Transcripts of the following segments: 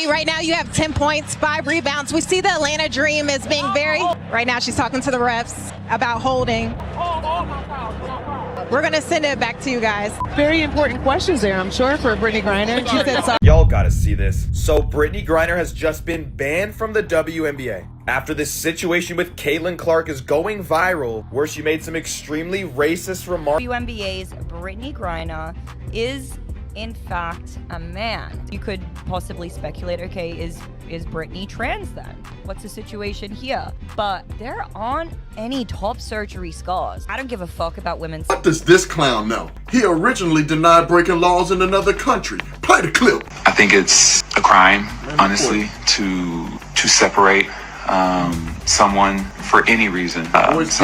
right now you have 10 points, 5 rebounds. We see the Atlanta Dream as being very, right now she's talking to the refs about holding. We're gonna send it back to you guys. Very important questions there, I'm sure, for Brittney Griner. She said so. Y'all gotta see this. So Brittney Griner has just been banned from the WNBA after this situation with Caitlin Clark is going viral, where she made some extremely racist remarks. WNBA's Brittney Griner is in fact a man. You could possibly speculate, okay, is Brittney trans then? What's the situation here? But there aren't any top surgery scars. I don't give a fuck about women's. What does this clown know? He originally denied breaking laws in another country. Play the clip. I think it's a crime, honestly, to separate someone for any reason. So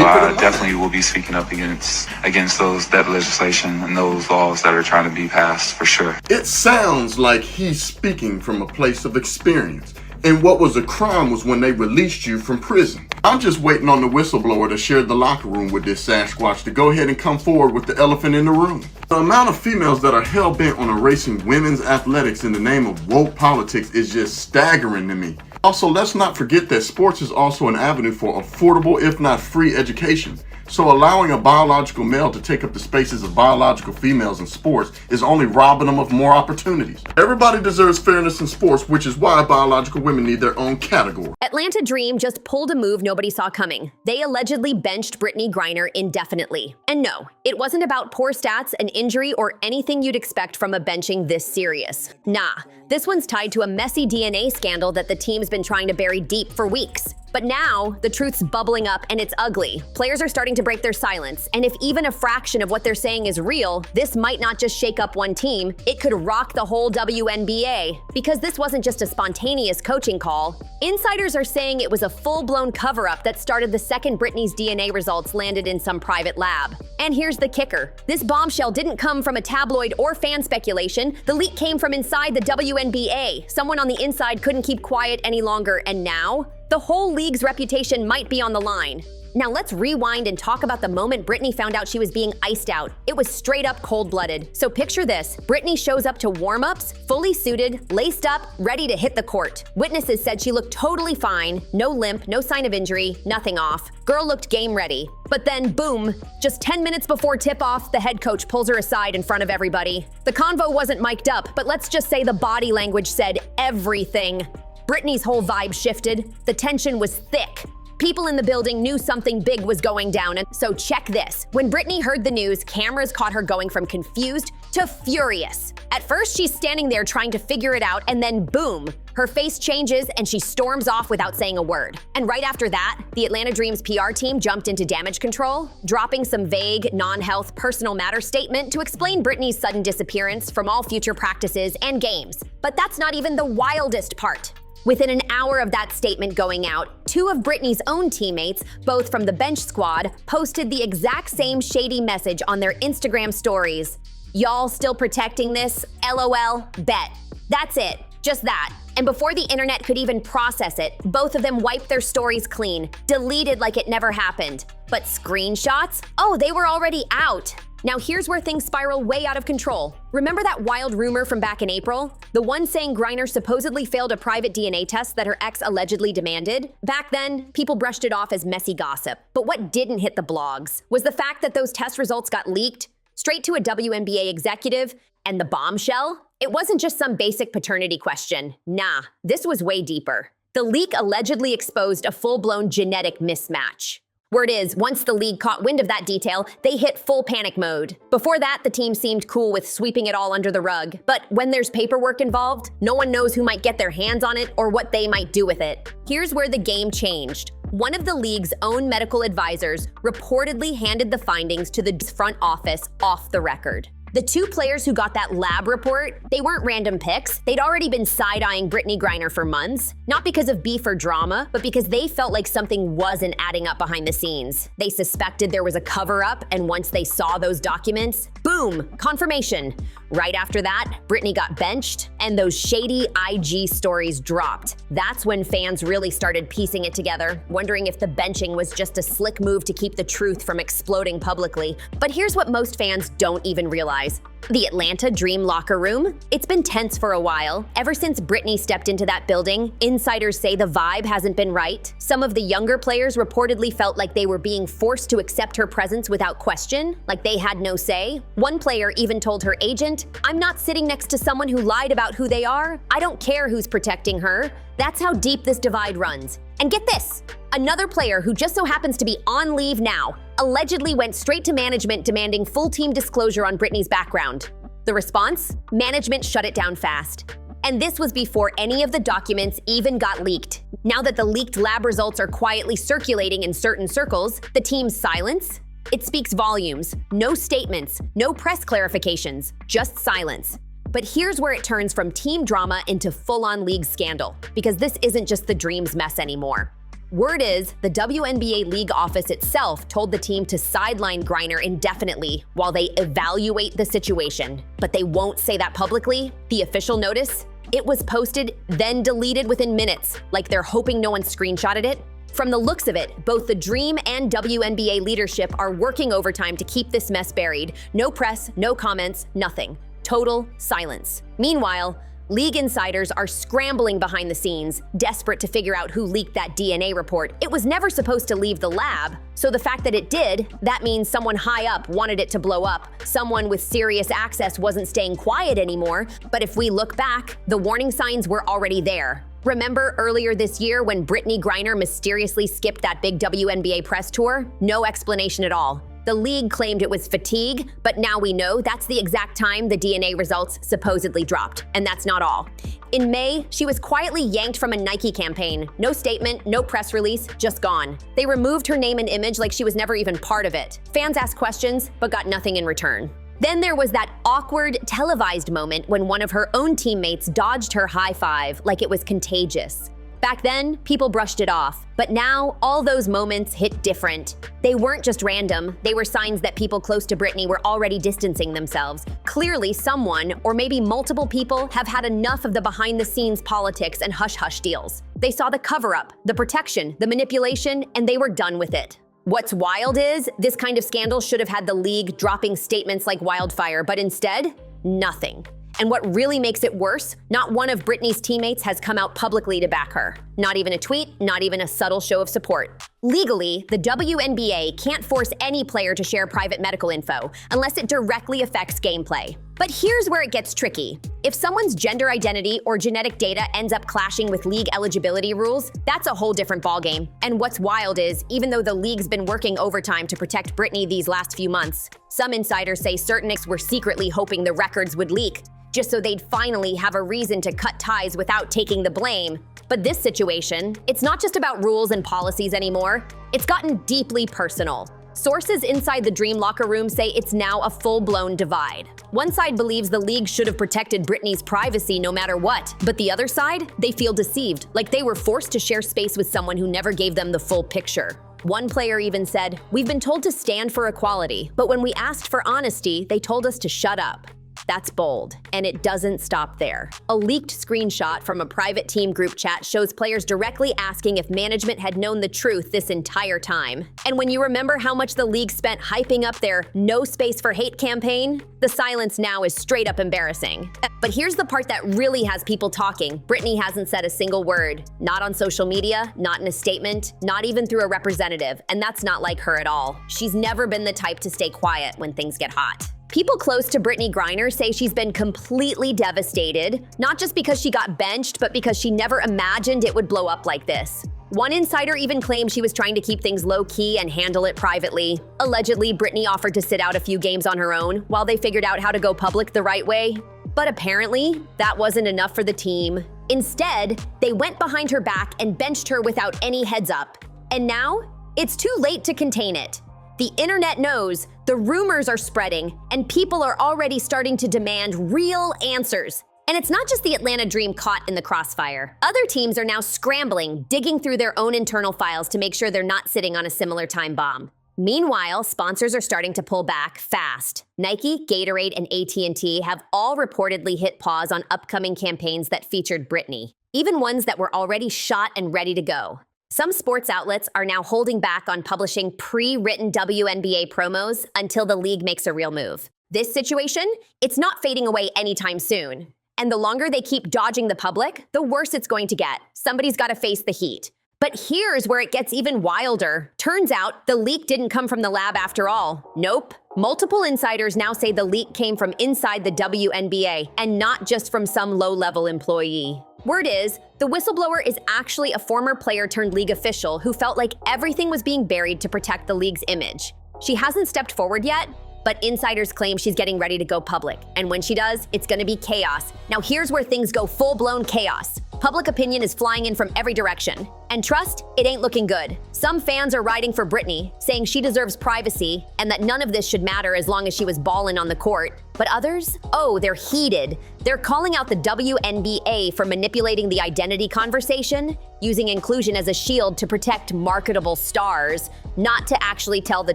I definitely will be speaking up against that legislation and those laws that are trying to be passed, for sure. It sounds like he's speaking from a place of experience. And what was a crime was when they released you from prison. I'm just waiting on the whistleblower that shared the locker room with this Sasquatch to go ahead and come forward with the elephant in the room. The amount of females that are hell-bent on erasing women's athletics in the name of woke politics is just staggering to me. Also, let's not forget that sports is also an avenue for affordable, if not free, education. So allowing a biological male to take up the spaces of biological females in sports is only robbing them of more opportunities. Everybody deserves fairness in sports, which is why biological women need their own category. Atlanta Dream just pulled a move nobody saw coming. They allegedly benched Brittney Griner indefinitely. And no, it wasn't about poor stats, an injury, or anything you'd expect from a benching this serious. Nah, this one's tied to a messy DNA scandal that the team's been trying to bury deep for weeks. But now, the truth's bubbling up and it's ugly. Players are starting to break their silence, and if even a fraction of what they're saying is real, this might not just shake up one team, it could rock the whole WNBA. Because this wasn't just a spontaneous coaching call. Insiders are saying it was a full-blown cover-up that started the second Brittney's DNA results landed in some private lab. And here's the kicker. This bombshell didn't come from a tabloid or fan speculation. The leak came from inside the WNBA. Someone on the inside couldn't keep quiet any longer, and now the whole league's reputation might be on the line. Now let's rewind and talk about the moment Brittney found out she was being iced out. It was straight up cold-blooded. So picture this. Brittney shows up to warm-ups, fully suited, laced up, ready to hit the court. Witnesses said she looked totally fine, no limp, no sign of injury, nothing off. Girl looked game ready. But then, boom, just 10 minutes before tip-off, the head coach pulls her aside in front of everybody. The convo wasn't mic'd up, but let's just say the body language said everything. Brittney's whole vibe shifted. The tension was thick. People in the building knew something big was going down, and so check this. When Brittney heard the news, cameras caught her going from confused to furious. At first, she's standing there trying to figure it out, and then boom, her face changes and she storms off without saying a word. And right after that, the Atlanta Dream's PR team jumped into damage control, dropping some vague, non-health, personal matter statement to explain Brittney's sudden disappearance from all future practices and games. But that's not even the wildest part. Within an hour of that statement going out, 2 of Brittney's own teammates, both from the bench squad, posted the exact same shady message on their Instagram stories. Y'all still protecting this? LOL, bet. That's it, just that. And before the internet could even process it, both of them wiped their stories clean, deleted like it never happened. But screenshots? Oh, they were already out. Now here's where things spiral way out of control. Remember that wild rumor from back in April? The one saying Griner supposedly failed a private DNA test that her ex allegedly demanded? Back then, people brushed it off as messy gossip. But what didn't hit the blogs was the fact that those test results got leaked straight to a WNBA executive, and the bombshell? It wasn't just some basic paternity question. Nah, this was way deeper. The leak allegedly exposed a full-blown genetic mismatch. Word is, once the league caught wind of that detail, they hit full panic mode. Before that, the team seemed cool with sweeping it all under the rug. But when there's paperwork involved, no one knows who might get their hands on it or what they might do with it. Here's where the game changed. One of the league's own medical advisors reportedly handed the findings to the front office off the record. The 2 players who got that lab report, they weren't random picks. They'd already been side-eyeing Brittney Griner for months. Not because of beef or drama, but because they felt like something wasn't adding up behind the scenes. They suspected there was a cover-up, and once they saw those documents, boom, confirmation. Right after that, Brittney got benched, and those shady IG stories dropped. That's when fans really started piecing it together, wondering if the benching was just a slick move to keep the truth from exploding publicly. But here's what most fans don't even realize. The Atlanta Dream locker room? It's been tense for a while. Ever since Brittney stepped into that building, insiders say the vibe hasn't been right. Some of the younger players reportedly felt like they were being forced to accept her presence without question, like they had no say. One player even told her agent, "I'm not sitting next to someone who lied about who they are. I don't care who's protecting her." That's how deep this divide runs. And get this, another player who just so happens to be on leave now allegedly went straight to management demanding full team disclosure on Brittney's background. The response? Management shut it down fast. And this was before any of the documents even got leaked. Now that the leaked lab results are quietly circulating in certain circles, the team's silence? It speaks volumes. No statements, no press clarifications, just silence. But here's where it turns from team drama into full-on league scandal, because this isn't just the Dream's mess anymore. Word is, the WNBA league office itself told the team to sideline Griner indefinitely while they evaluate the situation. But they won't say that publicly. The official notice? It was posted, then deleted within minutes, like they're hoping no one screenshotted it. From the looks of it, both the Dream and WNBA leadership are working overtime to keep this mess buried. No press, no comments, nothing. Total silence. Meanwhile, league insiders are scrambling behind the scenes, desperate to figure out who leaked that DNA report. It was never supposed to leave the lab, so the fact that it did, that means someone high up wanted it to blow up. Someone with serious access wasn't staying quiet anymore. But if we look back, the warning signs were already there. Remember earlier this year when Brittney Griner mysteriously skipped that big WNBA press tour? No explanation at all. The league claimed it was fatigue, but now we know that's the exact time the DNA results supposedly dropped. And that's not all. In May, she was quietly yanked from a Nike campaign. No statement, no press release, just gone. They removed her name and image like she was never even part of it. Fans asked questions, but got nothing in return. Then there was that awkward, televised moment when one of her own teammates dodged her high five like it was contagious. Back then, people brushed it off, but now all those moments hit different. They weren't just random, they were signs that people close to Brittney were already distancing themselves. Clearly someone, or maybe multiple people, have had enough of the behind-the-scenes politics and hush-hush deals. They saw the cover-up, the protection, the manipulation, and they were done with it. What's wild is, this kind of scandal should have had the league dropping statements like wildfire, but instead, nothing. And what really makes it worse, not one of Brittney's teammates has come out publicly to back her. Not even a tweet, not even a subtle show of support. Legally, the WNBA can't force any player to share private medical info unless it directly affects gameplay. But here's where it gets tricky. If someone's gender identity or genetic data ends up clashing with league eligibility rules, that's a whole different ballgame. And what's wild is, even though the league's been working overtime to protect Brittney these last few months, some insiders say certain experts were secretly hoping the records would leak, just so they'd finally have a reason to cut ties without taking the blame. But this situation, it's not just about rules and policies anymore. It's gotten deeply personal. Sources inside the Dream locker room say it's now a full-blown divide. One side believes the league should have protected Brittney's privacy no matter what, but the other side, they feel deceived, like they were forced to share space with someone who never gave them the full picture. One player even said, "We've been told to stand for equality, but when we asked for honesty, they told us to shut up." That's bold, and it doesn't stop there. A leaked screenshot from a private team group chat shows players directly asking if management had known the truth this entire time. And when you remember how much the league spent hyping up their "No Space for Hate" campaign, the silence now is straight up embarrassing. But here's the part that really has people talking. Brittney hasn't said a single word. Not on social media, not in a statement, not even through a representative, and that's not like her at all. She's never been the type to stay quiet when things get hot. People close to Brittney Griner say she's been completely devastated, not just because she got benched, but because she never imagined it would blow up like this. One insider even claimed she was trying to keep things low-key and handle it privately. Allegedly, Brittney offered to sit out a few games on her own while they figured out how to go public the right way. But apparently, that wasn't enough for the team. Instead, they went behind her back and benched her without any heads up. And now, it's too late to contain it. The internet knows, the rumors are spreading, and people are already starting to demand real answers. And it's not just the Atlanta Dream caught in the crossfire. Other teams are now scrambling, digging through their own internal files to make sure they're not sitting on a similar time bomb. Meanwhile, sponsors are starting to pull back fast. Nike, Gatorade, and AT&T have all reportedly hit pause on upcoming campaigns that featured Brittney, even ones that were already shot and ready to go. Some sports outlets are now holding back on publishing pre-written WNBA promos until the league makes a real move. This situation, it's not fading away anytime soon. And the longer they keep dodging the public, the worse it's going to get. Somebody's got to face the heat. But here's where it gets even wilder. Turns out the leak didn't come from the lab after all. Nope. Multiple insiders now say the leak came from inside the WNBA and not just from some low-level employee. Word is, the whistleblower is actually a former player turned league official who felt like everything was being buried to protect the league's image. She hasn't stepped forward yet, but insiders claim she's getting ready to go public. And when she does, it's gonna be chaos. Now here's where things go full-blown chaos. Public opinion is flying in from every direction. And trust, it ain't looking good. Some fans are riding for Brittney, saying she deserves privacy and that none of this should matter as long as she was ballin' on the court. But others? Oh, they're heated. They're calling out the WNBA for manipulating the identity conversation, using inclusion as a shield to protect marketable stars, not to actually tell the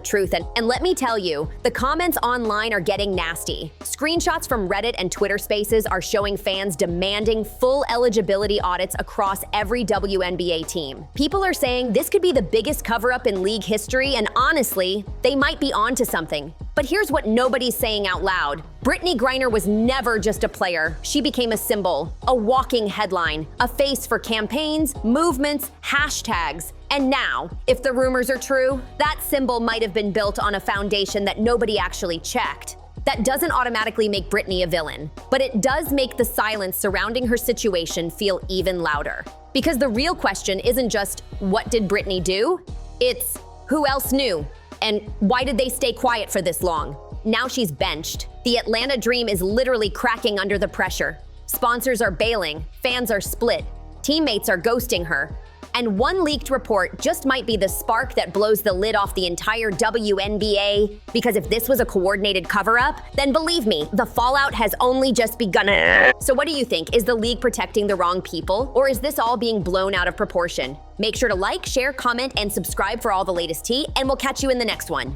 truth. And let me tell you, the comments online are getting nasty. Screenshots from Reddit and Twitter Spaces are showing fans demanding full eligibility audits across every WNBA team. People are saying this could be the biggest cover-up in league history, and honestly, they might be onto something. But here's what nobody's saying out loud. Brittney Griner was never just a player. She became a symbol, a walking headline, a face for campaigns, movements, hashtags. And now, if the rumors are true, that symbol might have been built on a foundation that nobody actually checked. That doesn't automatically make Brittney a villain, but it does make the silence surrounding her situation feel even louder. Because the real question isn't just, what did Brittney do? It's, who else knew? And why did they stay quiet for this long? Now she's benched. The Atlanta dream is literally cracking under the pressure. Sponsors are bailing, fans are split, teammates are ghosting her. And one leaked report just might be the spark that blows the lid off the entire WNBA. Because if this was a coordinated cover-up, then believe me, the fallout has only just begun. So what do you think? Is the league protecting the wrong people? Or is this all being blown out of proportion? Make sure to like, share, comment, and subscribe for all the latest tea, and we'll catch you in the next one.